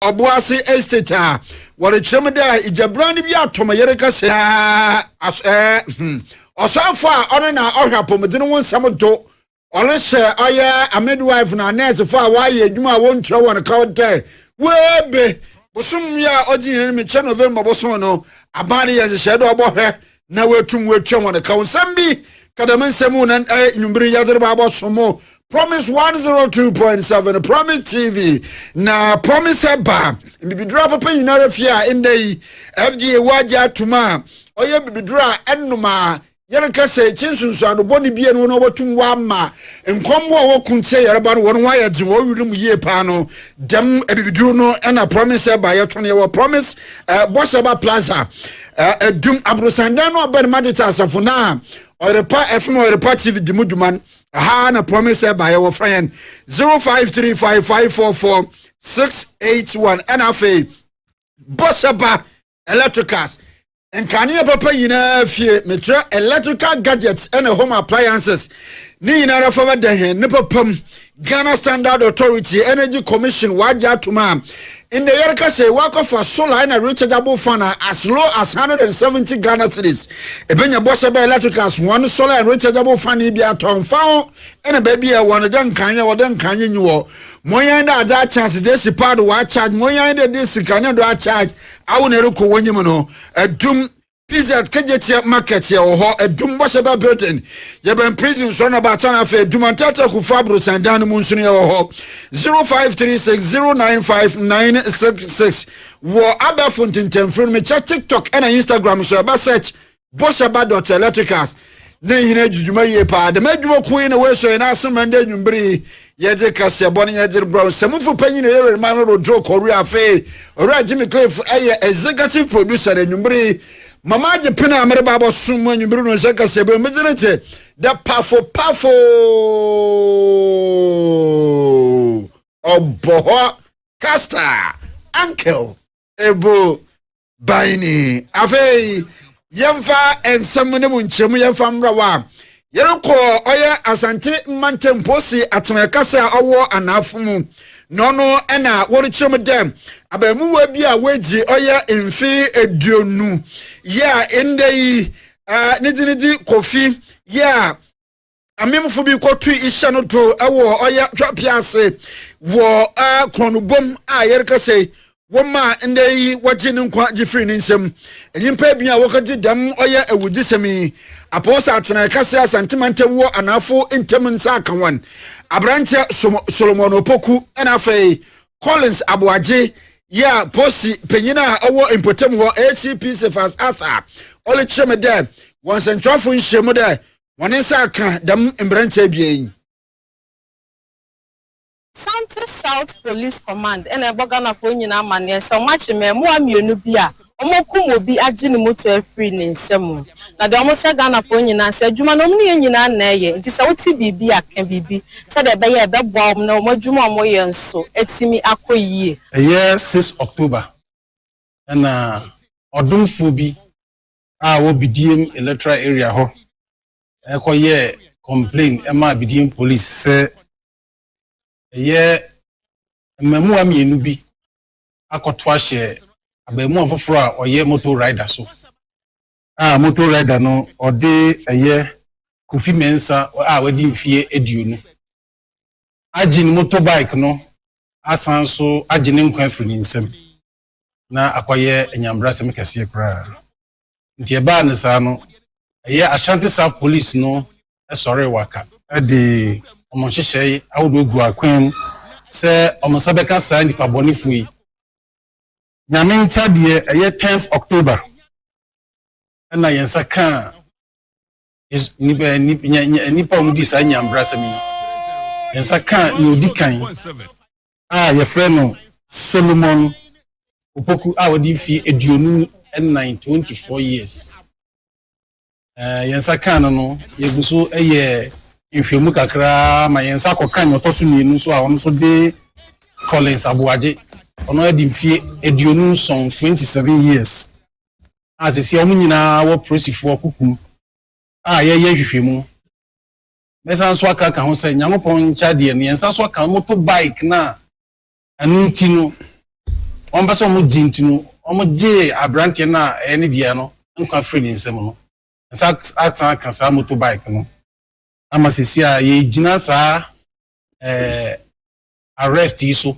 Obuasi estate a wore chem da ijabrani bi atoma yere kase osafo a ono na ohwapomdin won nsam do ono hye aye a midwife na nurse fo a waye adwuma won tro won kawte webe bosum ya ojin mi che November boson no abade ye hye do obohwe na wetum wetwa won kawnsam bi kadamensemu na nyumbiri yadreba bosomo Promise 102.7 Promise TV na Promise Eba bibidura papa yinara fia endai FGA waja tuma oye bibidura ennuma yere kase chinsunsu adoboni bie no obotum wa ma enkombo wo kuntie yere ba no won wa yaje wo wirim yie pa no dem bibiduru no na Promise Eba yeto ne wo Promise Bosheba Plaza edum abrosanda no oben madita asafuna orepa FM orepa TV dimuduman aha na Promise Eba your friend 0535544681 NFA Bosheba Electricals nkane papa yina fie metro electrical gadgets and home appliances ni yina rafa da he ne papam Ghana Standard Authority Energy Commission waja tuma in the year say work for solar and rechargeable fan as low as 170 Ghana cedis ebenya Bosheba Electricals one solar and rechargeable fan bi aton fa and baby a one dan kanya wodan kanya nyiwo moyan da chance this part wa charge moyan da this kanya do charge awu na reko wonyim no adum PZ Kajetia market here or a Dum Bosheba Burton. Yaban prison son about an affair Dumantata Kufabro Sandan Munsunia or 0536095966. War Abba Fontin from me chat TikTok and Instagram so about search Bosheba.electricals. Nay Juma Yepa, the Medjo Queen away so in Assam and then Yumbri. Yede Cassia Bonnie Yed Brown, some for penny Manor Joe Korea Fay, or Jimmy Cliff, executive producer and Yumbri. Mama je pena amere babo sumo nyumbiru no seka sebe mezenete da pafo oboho casta uncle ebo baini afei yemfa ensam ne mu nchemu yemfa mra wa yereko oye asante mantemposi atena kasa owo anafumu nono ena wori chemu dem abemu wa bi a weji oye emfi eduonu ya endei nidinidi kofi ya amemfo bi kotu isha no to ewo oye twapiase wo kronubom a yereka sei woma endei wagine nkwa gifri ni nsem enyimpa bi a wokaji dam oye ewudisemi aposa atena kase asantemantem wo anafo entem nsa akanwan abranche Solomon Opoku enafei Collins Abuaje ya posi penyina owo impotem wo ACP Sefas asa ole cheme de won sentwafo nhemu de won nsa aka dam mbranche bieyin South Police Command and a Bogana for nyina amane so much me mo amienu bi a omokum obi agine moto free ne nsem na de omo se Ghana for nyina se adwuma no ne nyina na eye nti se woti bibi aka bibi se de be ye be bom na omo adwuma omo ye nso etimi akoyie 6 October na odumfo bi a wo bidiem electoral area ho ekoye complain ema bidiem police se mmemu amienu bi akoto ahye abemu afoforo a oye motor rider so motor rider no ode Kofi Mensa a wadi mfie eduonu agine motorbike no asan so agine nkwa afiri nsem na akoye enyambra sem kase kra nti eba ne sa no Ashanti South Police no sorry waka de omonhyehyɛ awodo gu akwan se omosabeka sa nipa bonifu yi nyame ncha de 10th October na yensa kan is nipa omudi sa nyambra sami yensa kan no dikan ye freno Solomon Opoku awodi fi eduonu and 24 years yensa kan no yeguso Infemu kakra ma yensa kokan otoso mienu so a ono so de Collins Abuaje ono edi mfie eduonu son 27 years asisi omu nyina wo prosifo kukum ye hwehwemu mesa so aka ka ho se nyamopon ncha de ne yensa so aka motorbike na anu ti no on ba so mo jintinu omo je abrante na ene dia no nkwa free ni nsem no nsa atan kan sa motorbike no ama sesia ye gina sa arrest iso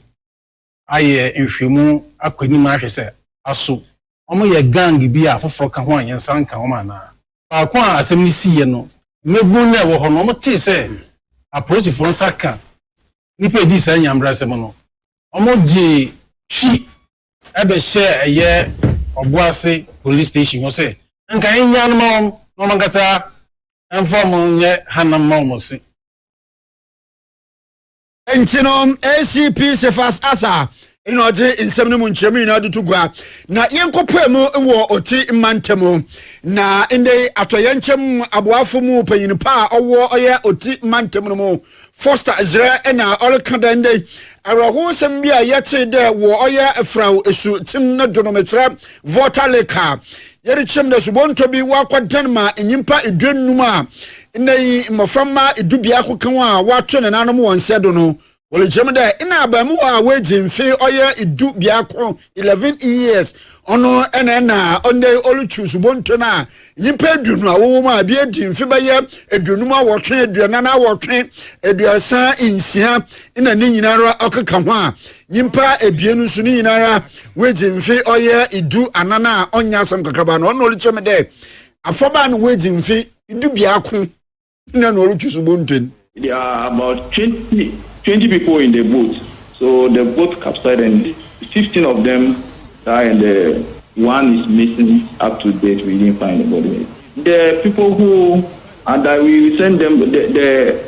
aye nhwemu akwani ma hwese aso omo ye gang bi a foforo ka ho anyensa nka ho ma na pa kwa asem ni siye no mebu na wo ho no omo te se approach for nsa ka nipa di sa nyambra sem no omo je shi ebe share eye Obuasi police station say nka enya no ma no mangasa inform nye hanam ma mo si Entinom ACP Sefas Asa inoje nsem no munchemu ina dutugwa na yenkopemu wo oti mantemu na inde atoyenchem aboafo mu panyini pa owo oye oti mantemu no mu Foster Ezra na olkada inde araho sem bia yete de wo oye efraw esu tim na donometra voter leka yeri chem da subonto bi wakwadan ma enyimpa edwennum a inde mofama edubia kokan a wato ne nanom wonsedo no wole jemda ina ba mu a wejimfe oye idu biako 11 years ono na onde oluchu subonto na nyimpa edunu a wo ma bia dimfe baye edunum a wotwe eduana na wotwe eduasa insia ina ni nyinara okeka ho a nyimpa ebienu su ni nyinara wejimfe oye idu anana onya sam kakaba no ono oluchemde afoba no wejimfe idu biako ina no oluchu subonto. There are about 20 people in the boat. So the boat capsized and 15 of them died and one is missing up to date. We didn't find the body. The people who and that we send them, the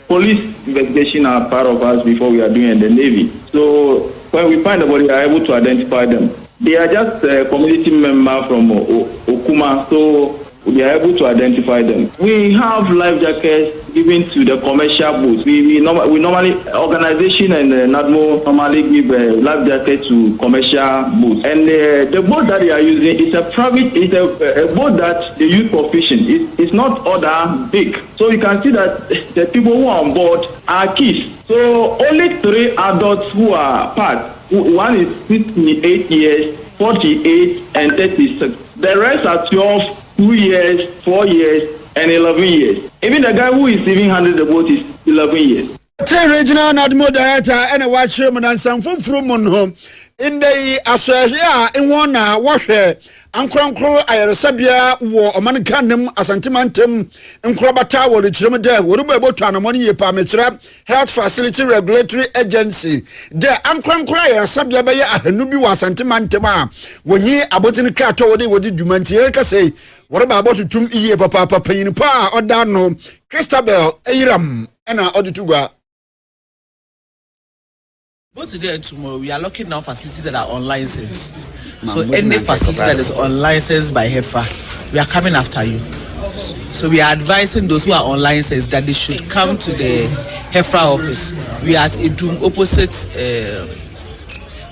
police investigation are part of us before we are doing the Navy. So when we find the body, we are able to identify them. They are just a community member from Okuma, so we are able to identify them. We have life jackets given to the commercial boats. We normally organization and NADMO normally give life jacket to commercial boats. And the boat that they are using is a private, is a boat that they use for fishing. It's not other big. So you can see that the people who are on board are kids. So only 3 adults who are part. One is 68 years, 48, and 36. The rest are 12. 2 years, 4 years, and 11 years. Even the guy who is even handling the boat is 11 years. The regional Nadmo director and a watch him and some from home in the Asahia in one washer and Crankro Ayasabia war a manicanum as antimantem and Krabata or the Chimade would be able to an money parameter health facility regulatory agency. There and Crankro Sabia Baya Nubi was antimantema when ye about in the cat or they would do Mantiaka say. What about to 2 years, Papa Payne Pa or Dano, Christabel, Airam, and our Odutuga? Both today and tomorrow, we are locking down facilities that are on license. So any facility that is on license by HEFA, we are coming after you. So we are advising those who are on license that they should come to the HEFA office. We are at Idum opposite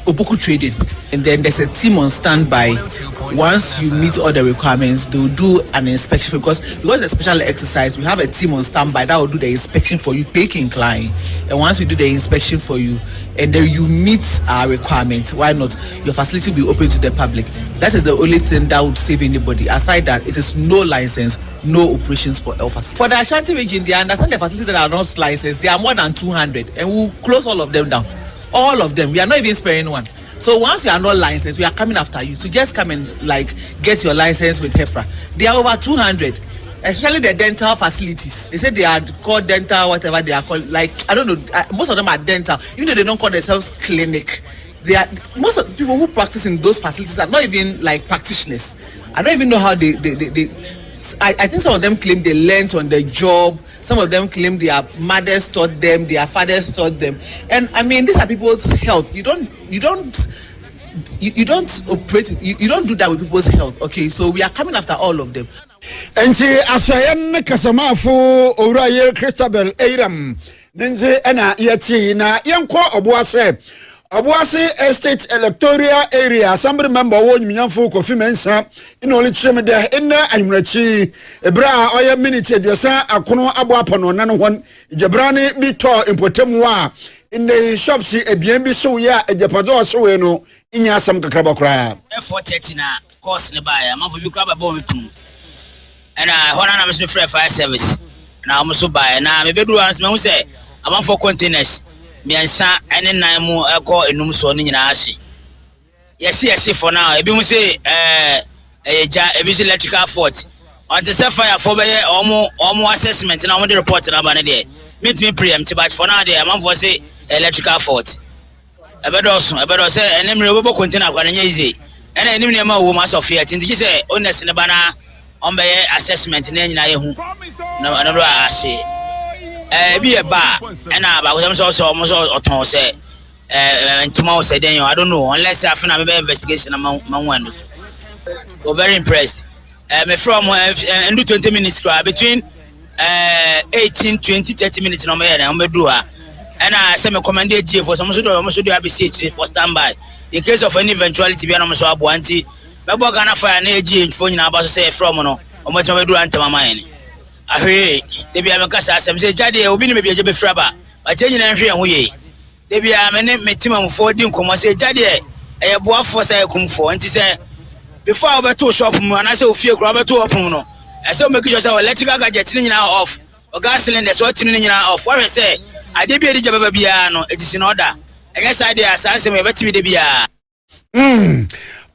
Opoku Trading, and then there's a team on standby. Once you meet all the requirements, they will do an inspection because it's a special exercise. We have a team on standby that will do the inspection for you, Peak Incline. And once we do the inspection for you, and then you meet our requirements, why not? Your facility will be open to the public. That is the only thing that would save anybody. Aside that, it is no license, no operations for Alpha. For the Ashanti region, they understand the facilities that are not licensed. There are more than 200, and we'll close all of them down. All of them. We are not even sparing one. So once you are not licensed, we are coming after you. So just come and get your license with HEFRA. There are over 200, especially the dental facilities. They say they are called dental, whatever they are called. I don't know. Most of them are dental, even though they don't call themselves clinic. They are most of the people who practice in those facilities are not even practitioners. I don't even know how they I think some of them claim they learned on the job. Some of them claim their mothers taught them, their fathers taught them. And I mean, these are people's health. You don't operate. You don't do that with people's health. Okay, so we are coming after all of them. And see, Asayan Kasamafo Uraye Christabel Airam Nenze Ena Yati na Yanko Obuasi Estate Electoral Area. Somebody member won Mianfo Kofi Mensa in only Chimede in Imrachi Ebra Oya Minute Diosa Akono Abuapano Nano one Jabrani Bito Impotemwa in the shops a BNB so ya a Japado so no in ya some Kakrabakra. F430 na course nearby. I'm off you grab a bomb too. And I was free fire service. Now I'm so buy now maybe do as me say I'm on for containers. Me and San and then I more call a num son in Ashi. Yes, for now. If you say a busy electrical fault. On the fire for almost assessment and I want to report to Nabana there. Meet me preempt, but for now there, I'm on for say electrical fault. I better say, and then we container when easy. And I knew my woman of fear. And you say, honest in the banner on by assessment, and then I no, I say, be a bar, and I'm also almost or say, and tomorrow said, I don't know, unless I find a investigation among one. We're very impressed. From and do 20 minutes between 18, 20, 30 minutes no more and do and I send a commanded G for some sort of ABCH for standby in case of any eventuality be an so abwanti. But we're gonna fire an AG phone about to say from no or much of do ante my mind. I hear they be a Macassa, some say Jaddy will be maybe a jabby frabber, but changing and free and we. They be a minute 14 come say Jaddy a boy for say come for and say before I to shop and I say fear grab to open no. I saw make yourself electrical gadgets in off or gas cylinder sorting in off. What I say, I did be a job of piano, it is in order. I guess I did assassin me better be the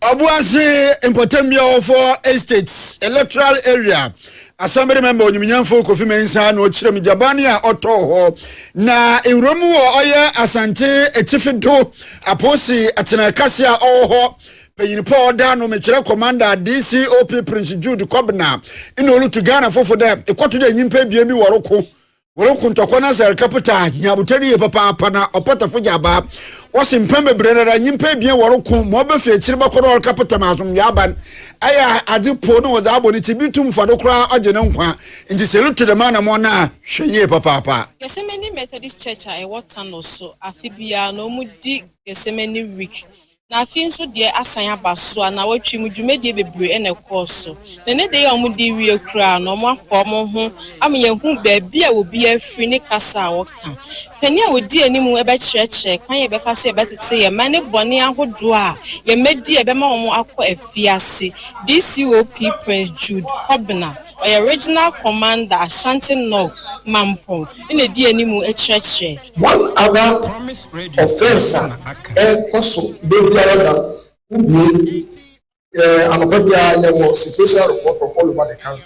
Obuasi Impotemio for estates electoral area. Assembly member Onyinyanfo Kofi Mensa no Chiremi Jabania Oto na Iromu oye Asante Etifido Aposi Atena Kasia oho Payinipo Dano Mechira Commander DCOP Prince Jude Kobna inu to Ghana for them ekoto de nyimpa bia mi woroko ntokona sel capital nyabuteri papa pana opota fujaba wosimpembe brera nyimpa bia woroko mo be fe chiri bakoro capital masum yaban aya adipo no waza aboni tibitum fado kra agene nkwa nti selu to the man amona hweye papa Gesemani Methodist Church I watan no so afibia no mudi Gesemani week na afin so de asan abaso na watwi mu dwumedie bebre ene koso na ne de omudi wie kura no mo afom ho amyehu ba bia obi afri ne kasa woka pani a wodi animu ebe kyerɛkyerɛ kwan ye befa so ye betete ye mane bone ahodo a ye medi ebe ma omo akɔ afiase DCOP Prince Jude Kobna or original commander Ashanti North Mampo ine di animu kyerɛkyerɛ one other offense koso Biarada, who another situational report from all over the country.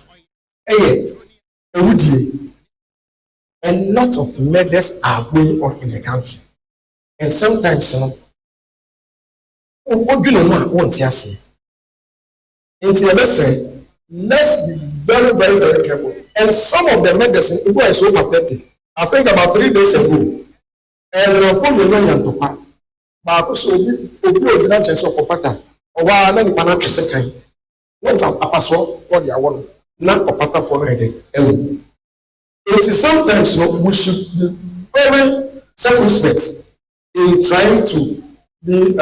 A lot of murders are going on in the country, and sometimes, what do you know? Won't you say? Let's be very, very, very careful. And some of the murders are so pathetic. I think about 3 days ago, and from the young but so obi odina chese opata owa na nipa na twese kan once apaso what they want na opata for no headache it is sometimes we should be very circumspect in trying to be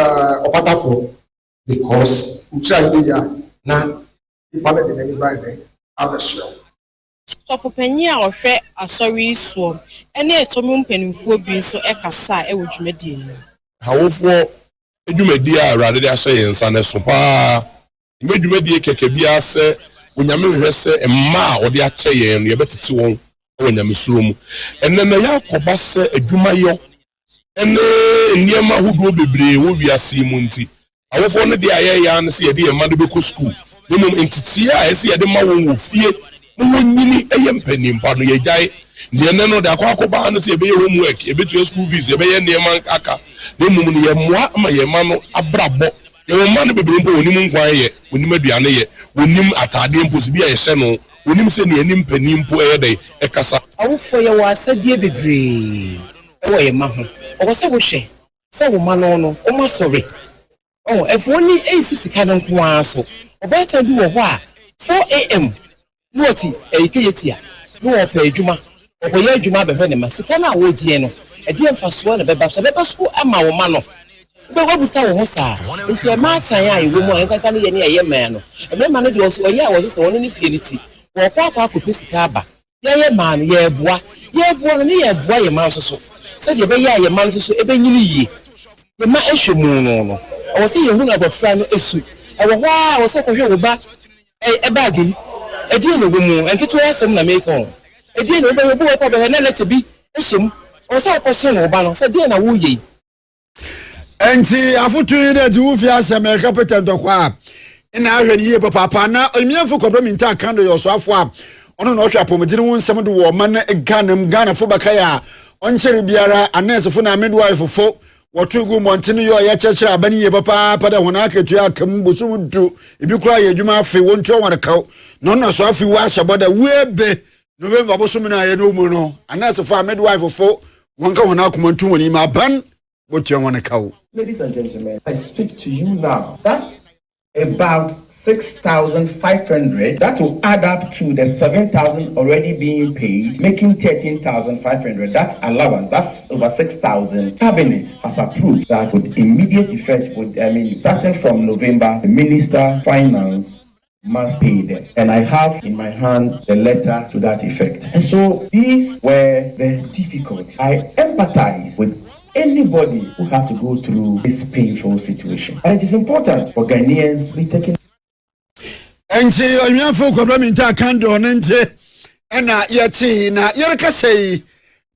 opata for because we try to na nipa na dey right abesho so for penny a ohwe asori so ene esomu mpanimfo bi so ekasa e wodwumadi ni However, edwumadi a awrade de ahye yensa ne so pa edwumadi keke bia se onyame hwɛ sɛ emma a ɔde akyɛ yen no yɛbɛtete wɔn wɔ nyame suro mu enne na yakoba sɛ edwumayɔ enne nneɛma hodo bebree wɔ wiase mu nti awofo no de ayɛ ya ne sɛ yɛde yɛma de bɛkɔ school nemum entitie a ɛsɛ yɛde ma wɔn wɔ fie no wɔnyini ɛyɛ mpanimpa no yɛgyae deɛ nne no de akɔba no sɛ yɛbɛyɛ homework yɛbɛtua school fees yɛbɛyɛ nneɛma aka nemum no yɛmmoa ama yɛma no abrabɔ yɛmma no bebree mpo onim nkwan yɛ onim aduane yɛ onim atade mpo so bi a yɛhyɛ no onim sɛ ne anim panim mpo ɛyɛ dɛ ɛkasa awofo yɛ wɔ asadie bebree ɛwɔ yɛma ho ɔwɔ sɛ wohwɛ sɛ wo ma no ɔma sɔre ɛfo ni ɛyisi sika no nko ara so ɔbɛta bi wɔ hɔ a 4 am no ɔti ɛyikeyetia no ɔpɛ adwuma ɔkɔyɛ adwuma bɛhwɛ ne ma sika no a wɔgyie no ɛdeɛ mfasoɔ na bɛba so ama wo ma no wabusa wo ho saa nti e ma atan a ewo mu a nkaka ne ye ne ye man no e ma no de oso oye a wo se wono ne fie ne ti wo kwa akopesika aba ye man ye boa no ne ye boa ye man so said you be your man so ebe nyini yi the man ehwe mu no I was say you hu na bofra no esu e wo wa I was say ko hwe wo ba e bag ni e di no gumu enti to asem na make on e di no be wo bo ko be na let bi ehyem I was say ko so no ba no say di na wo yi enti afutu ide di wo fi asem e capital dokwa ina ahwe ni ye papa na emiafo kodominta kando yo so afo a ono no hwe apomedine won nsem de wo man Ghana fo bakaya onkyere biara anesofo na midwife fo wotugu montene yo ya chechera abani ye papa pada hona aketu akam bosum du ebi kura ye adwuma afi wonto wan kaw no so afi wa shaboda webe November bosum na ye no mu no anesofo midwife fo wonka hona akomantu woni ma ban wotu wan kaw. Ladies and gentlemen, I speak to you now. That's about 6,500. That will add up to the 7,000 already being paid, making 13,500. That's allowance. That's over 6,000. Cabinet has approved that with immediate effect. Starting from November, the Minister of Finance must pay them. And I have in my hand the letter to that effect. And so these were the difficulties. I empathize with anybody who have to go through this painful situation. And it is important for Ghanaians to be taken. Enti onyafo kodominta kando nente ena yeti na yereka sei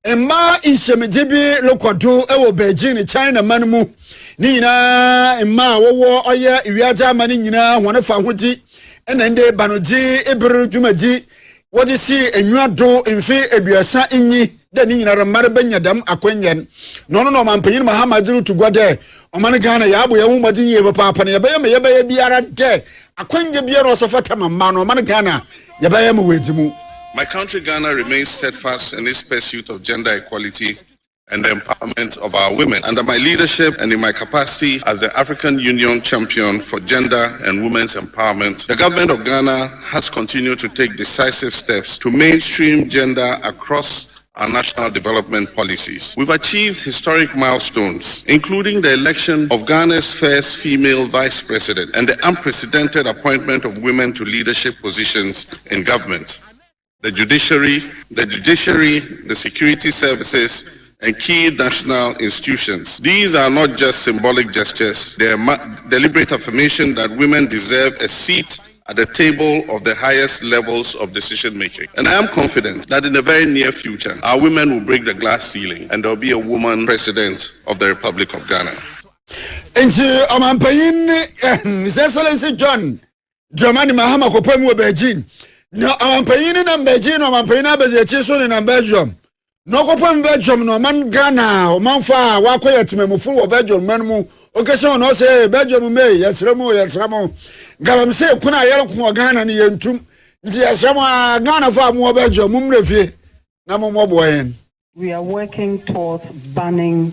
emma inshemedibi lokodo ewo Beijing China manmu ni nyina emma wowo oye iwiaja mani nyina wona fa hodi ena nde banoji ebru dwumadi wodi si enwado mfi eduasa inyi de ni nyina ramare banyadam akwenyen no mampanyin Mahamadu tugwade omane Ghana ya abo ye hu madin ye papa na ye be biara de akwenje biara osofata mamma no omane Ghana ye be mu wejimu. My country Ghana remains steadfast in its pursuit of gender equality and the empowerment of our women. Under my leadership and in my capacity as the African Union champion for gender and women's empowerment, the government of Ghana has continued to take decisive steps to mainstream gender across our national development policies. We've achieved historic milestones, including the election of Ghana's first female vice president and the unprecedented appointment of women to leadership positions in government. The judiciary, the security services, and key national institutions. These are not just symbolic gestures, they are deliberate affirmation that women deserve a seat at the table of the highest levels of decision making. And I am confident that in the very near future, our women will break the glass ceiling and there will be a woman president of the Republic of Ghana. Enti amampayin His Excellency John Dramani Mahama kopemu Beijing. No amampayin na Beijing no amampayin abeje so ni na Belgium. No kopem Belgium no man Ghana o man fa wakoye timemufu wo Belgium manmu okese no say Belgium me yesramo galam say kuna yere ko Ghana ni yentum nti yesramo Ghana fa mo Belgium mumrefie na mo boyen. We are working towards banning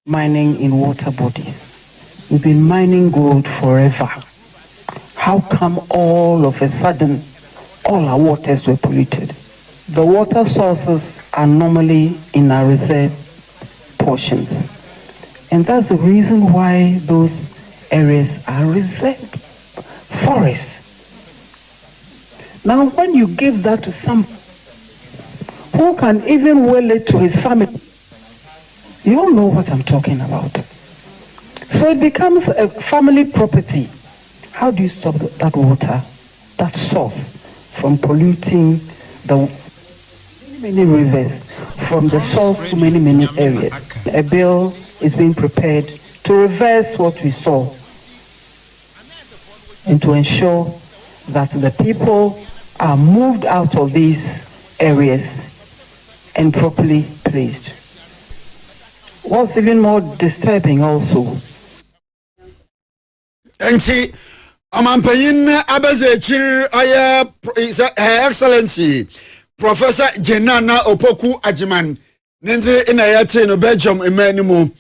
mining in water bodies. We've been mining gold forever. How come all of a sudden all our waters were polluted? The water sources are normally in our reserve portions. And that's the reason why those areas are reserved forests. Now, when you give that to some who can even will it to his family, you all know what I'm talking about. So it becomes a family property. How do you stop that water, that source, from polluting the many rivers, from the source to many areas? A bill is being prepared to reverse what we saw and to ensure that the people are moved out of these areas and properly placed. What's even more disturbing also, Enti amampayin abazechir Her Excellency Professor Jenana Opoku Ajiman nenze ina yate no Belgium emanimu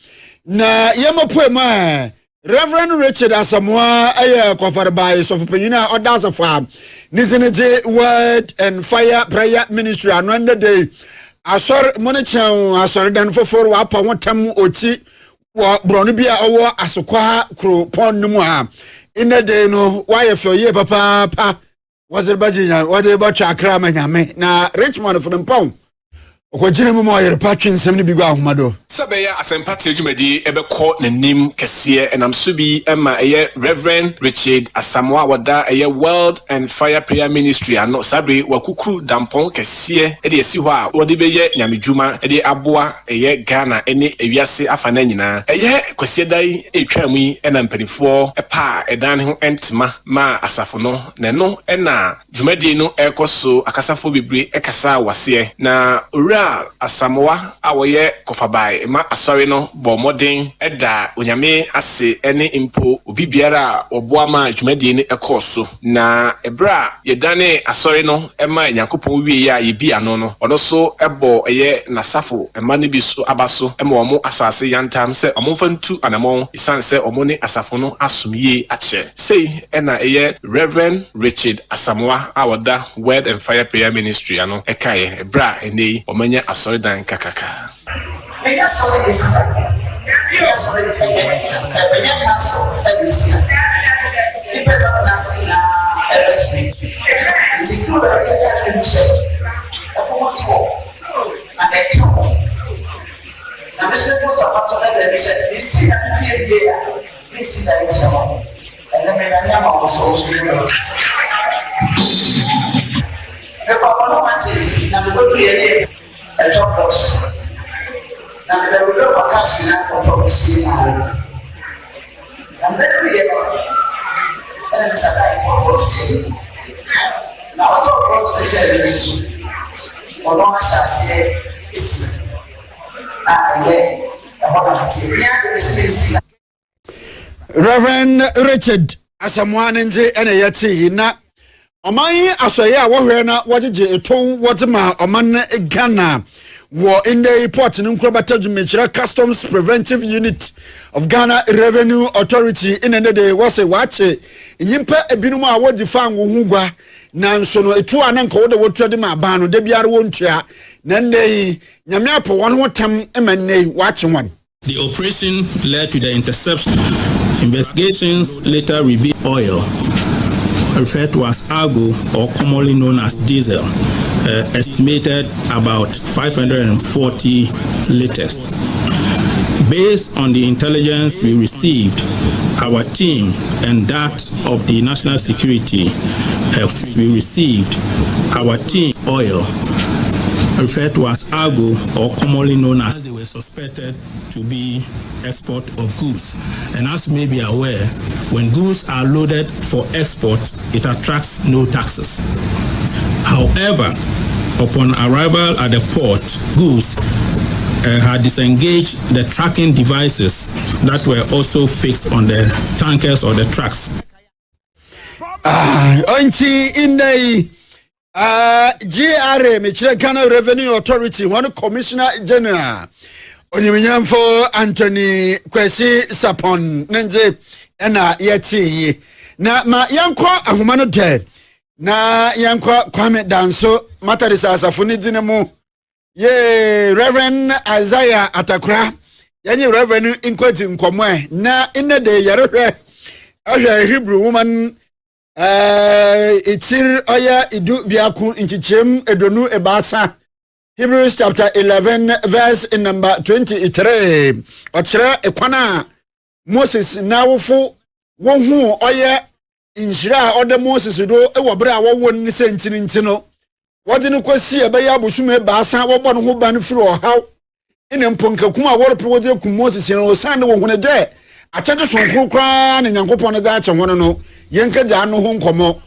na yemopoema Reverend Richard Asamoah Kofarbai Sofopanyina Odasafa Nizinete Word and Fire Prayer Ministry another day asor monechan asor dan foforo apa wotam oti wo bronu bia owo asokwa kro pon numu ha ina day no why for ye papa wazir bajinya wade ba twa akra manyame na Richmond from pon Okwagina mu ma yere patwin nsem ne bi go ahomado. Sabeya asempati adwumadi ebekọ nanim kese enam so bi ema eye Reverend Richard Asamoah wada eye World and Fire Prayer Ministry ano sabre wakukuru dampon kese e de esi ho a wode beye nyamedwuma e de aboa eye Ghana ene ewiase afana nyina eye kwese dai etwamu yi ena mpanifo epa edan ho entima ma asafo no neno ena dwumadi no ekoso akasafo bebre ekasa wase na ura Asamoah awoye kofabai ma asori no bo modern eda onyame ase ene impo obi biara oboa ma dwumadi ne ekoso na ebra yedane asori no ema Nyankopon wie ya yebi ano no odo so ebo eye nasafo ema ne bi so abaso ema omo asase yantam se omo fantu anamon isanse omo ne asafo no asomie ache sei ena eye Reverend Richard Asamoah awoda Word and Fire Prayer Ministry ano ekaye ebra ene omanya asori dan kakaka. Reverend Richard Asamoah nje ene yati na oman asoye a wohwe na wogege eton wotema oman Ghana wo in the report in Nkrobatadwumechira Customs Preventive Unit of Ghana Revenue Authority in the day was a watch nyimpa ebinum a wodi fan wo hugwa na nso no etu ananka wo de wotuade ma ban no de biare wontua na nei nyame apo won hotam emanei watch one. The operation led to the interception. Investigations later revealed oil, referred to as argo or commonly known as diesel, estimated about 540 liters. Based on the intelligence we received, our team and that of the national security, oil, referred to as argo or commonly known as, they were suspected to be export of goods. And as you may be aware, when goods are loaded for export, it attracts no taxes. However, upon arrival at the port, goods had disengaged the tracking devices that were also fixed on the tankers or the trucks. In the GRA, Michigan Ghana Revenue Authority, one Commissioner General, Onyeminyamfo Anthony Kwesi Sapon, Nenze, Ena Yeti, na ma yankwa ahumano de, na yankwa Kwame Danso, Matarisa Safuni Dinemu, ye Reverend Isaiah Atakra, yanyi Reverend Inkweti Nkomwe, na inne de yarewe, a Hebrew woman, itir oya idu biaku inchichem edonu ebasa. Hebrews chapter 11 verse in number 23. Ochre ekwana Moses na wofu wohu oya inshira ode Moses do ewo bra wo ni sentini ntino. Wode no kwasi ebeya bosume ebasa wo bo no ho ban firi ohaw. Ine mponkakum a wore pwode kum Moses no sande wo hune de achede sonkro kra ne Nyankopon da ache hono no yenka ja no ho nkomo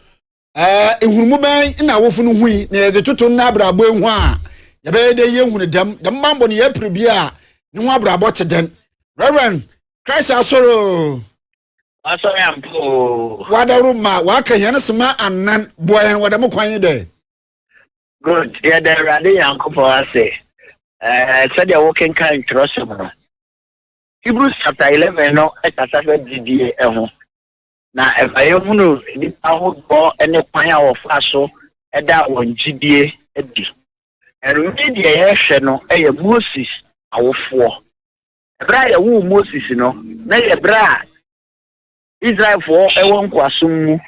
ehunmu ban na wofu no hui na de toto na abrabo ehu a yabe de yehunu dam mambo ne yaprebia ne ho abrabo teden. Reverend Christ asoro ampo wadaru ma waka hene sema anan boyen wadam kwan de good ya da rade Yankopon ase said they walking kind trust him. Hebrews chapter 11 no ekasa didie eho na evayehunu ni ahodo ene kwan a wofa so eda wonjidie edi erudi de yehwe no eye Moses awofo ebra ye wu Moses no na ye bra Israel for ewo nkwasum mu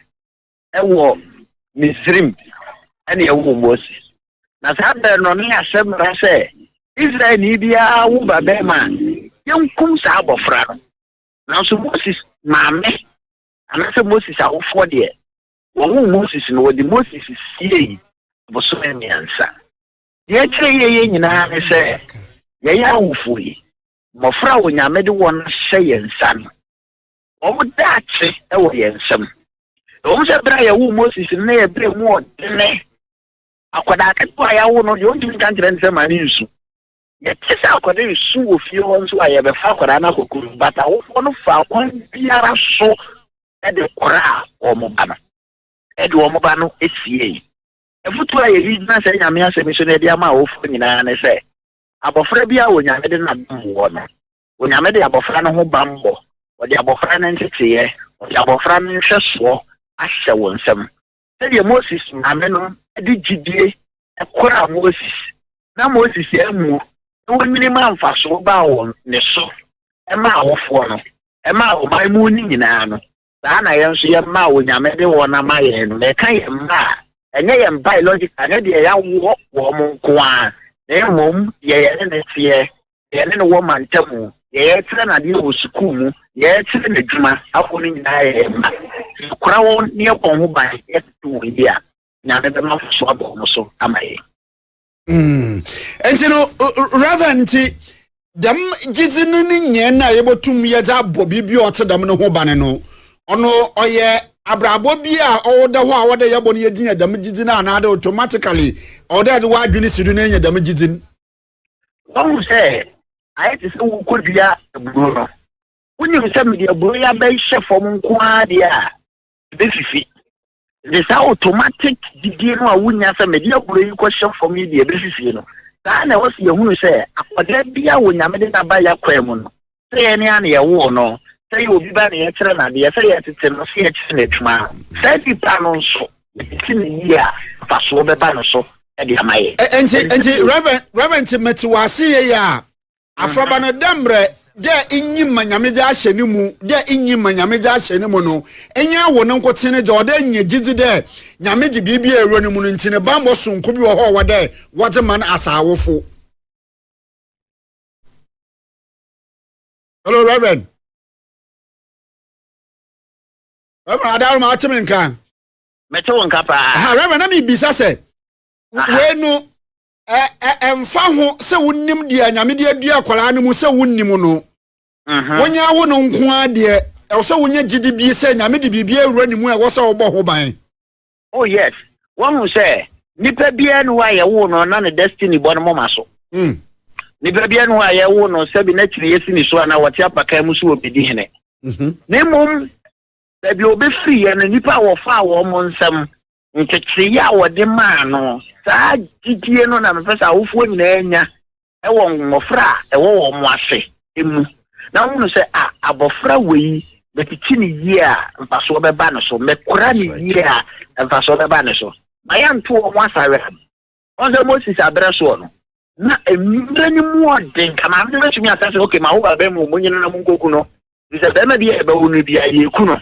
ewo Misrim ene ye wu Moses na saa bɛrɛ no ne asɛm ra sɛ Israel ni biara wo ba bɛrima yɛnkum saa abɔfra no nanso Moses maame anasɛ Moses awofoɔ deɛ wɔn Moses no wɔde Moses sie boso mmiɛnsa deɛ kyerɛ yɛyɛ nyinaa ne sɛ yɛyɛ awofoɔ yi mmɔfra a Onyame de wɔn hyɛ yɛn nsa no wɔn daakye wɔ yɛn nsam wɔn sɛ bere a yɛwo Moses no na yɛbrɛ mu ɔdene akwadaa ketewa a yɛawo no deɛ ɔntumi ka nkyerɛ ne sɛ ma ne nsu yɛte sɛ akwadaa nsu wɔ fie hɔ nso a yɛbɛfa akwadaa no akɔkuru but awofoɔ no fa kwan biara so de kora a wɔn ba no de wɔn ba no esie efutu a yɛyi gyina sɛ Nyame asɛm so na de ama awofoɔ nyinaa ne sɛ abɔfra bi a Onyame de n'adom wɔ no Onyame de abɔfra no ho bambɔ ɔde abɔfra no nteteeɛ ɔde abɔfra no nhwɛsoɔ ahyɛ wɔn nsam sɛdeɛ Moses maame no de gyidie kora Moses na Moses amu na wɔnwini ma mfasoɔ baa wɔn ne so ɛma awofoɔ no ɛma ɔman mu ni nyinaa no saa na yɛn nso yɛma Onyame de wɔn ama yɛn no ɛka yɛn mma a ɛnyɛ yɛn biological ɛnyɛ deɛ yɛawo wɔn nko a na mmom yɛyɛ ne teɛ yɛne no wɔ mantamu yɛyɛkyerɛ n'adeɛ wɔ sukuu mu yɛyɛkyerɛ n'adwuma afɔ no nyinaa yɛyɛ mma kora wɔn ne yɛbɔ ho ban yɛtoto wɔn bi a Nyame bɛma fo so abɔ wɔn so ama yɛn. Enti no Reverend nti dam gizi no ne nyɛ na yɛbɛtum yɛdze abɔ biribi a ɔte dam no ho ban no ɔno ɔyɛ abrabɔ bi a ɔwɔda hɔ a wɔda yɛbɔ no yɛgyina dam gizi no anaade automatically ɔda de wadwene sidu no nyɛ dam gizi wɔn sɛ ayɛ te sɛ wokɔdua aburo no wonim sɛ mede aburo yi abɛhyɛ fam nko ara deɛ a ɛbɛfifi de saa automatic didie no a wonya sɛ mede aburo yi kɔhyɛ fam yi deɛ ɛbɛfifi no saa na ɛwɔ sɛ yɛhunu sɛ akwadaa bi a Onyame de n'aba yɛakwan mu no sɛ yɛ ne a na yɛwoo no sɛ yɛ obi ba na yɛkyerɛ n'adeɛ sɛ yɛtete no sɛ yɛkyerɛ n'adwuma saa nipa no nso yɛte ne yie a mfasoɔ bɛba no so ɛde ama yɛ enti Reverend mete wase yɛ a afraba no dambrɛ de inyi manyamedze ahyɛ ne mu de inyi manyamedze ahyɛ ne mu no enya wo no nkotene de ɔda nya gidzi de nyamedze biribi a ewro ne mu no ntine bambɔ sonko bi wɔ hɔ wɔ de wɔdze man asawofo. Hello Reverend Adaru ma atime nka mete wo nka pa Reverend na mi bisa sɛ we no emfa ho se wonnim de Nyame de adua kwala no mu se wonnim no wonya wo no nko a de e se wonya gidi bi se Nyame de bibia ewura ne mu e wo se wo bɔ ho ban. Oh yes won say nipa bia no wa ye wo no na ne destiny bɔ no moma so nipa bia no wa ye wo no se bi na tiri yesi ni so na wote apaka mu so obedi hene ne mom da bi obefiri ye no nipa wo fa wo mo nsam nkekere ya wo de ma no saa gidie no na mfesa awofo nyina anya ewo mmofra ewo wo mo ase emu na wonu se abofra wei betiti ni yie a mpaso beba no so mekora ni yie a mpaso beba no so maya nto wo mo asare onse Moses abere so no na emire ni mu odin kama am de tumi asase okay ma wo ba be mu nyina na mu nkoku no dise be ma bi e be wo no bi aye ku no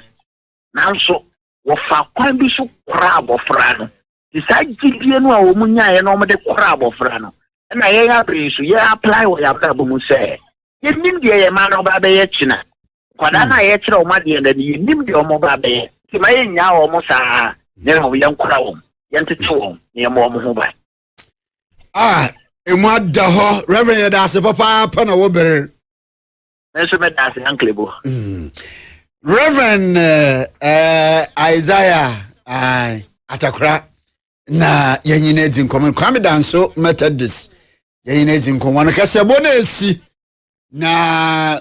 nanso wo fa kwan bi so kora abofra no isa gidie no a wo mu nyae no mo de kora abofra no na ye ya brinsu ye apply wo ya bra bo mu se ye nim de ye ma no ba be ye china kwada na ye kire o ma de na ye nim de o mo ba be ti ma ye nya o mo saa ne ho ye nkora wo ye ntete wo ne mo mo ho ba emu ada ho Reverend ya da se papa pa na wo bere nso me da se anklebo Reverend Isaiah Atakra na yanyina di nkomo kwame danso Methodist yanyina di nkomo no kase bo na esi na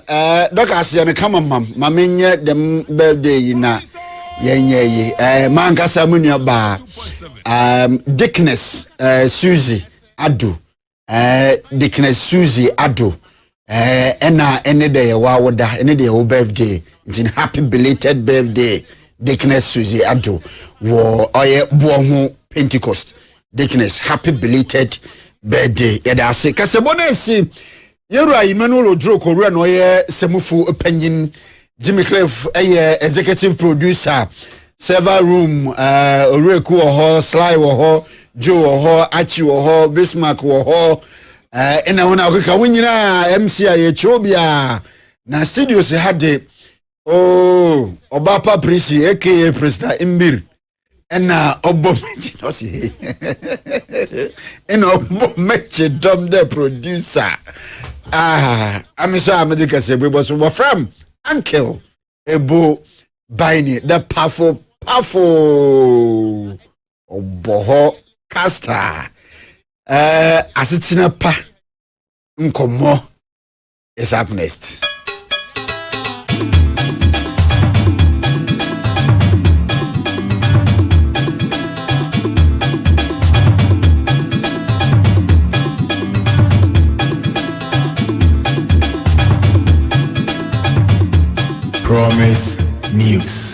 dokas ya ne kama mamenye dem birthday na yenye man kasa munua ba Dickness Susie Ado Dickness Susie Ado ene de wa woda ene de wo birthday ntin happy belated birthday Dickness Susie Ado wo oye bo ho Pentecost Dickness happy belated birthday yada se kasebo na esi yeru Emmanuel Odro Korea no ye semufu panyin Jimmy Cliff executive producer server room Oreku ho Sly ho Joe ho Achi ho Bismarck ho ena wona okeka wonyina MC a yechobia na studios had Obapa Prisi aka President Imbir ena obomeji no si ena obomeji dom the producer amisa amedi kase bebo so from Uncle Ebo Baini the powerful oboho caster asitina pa nkomo is up next. Promise News.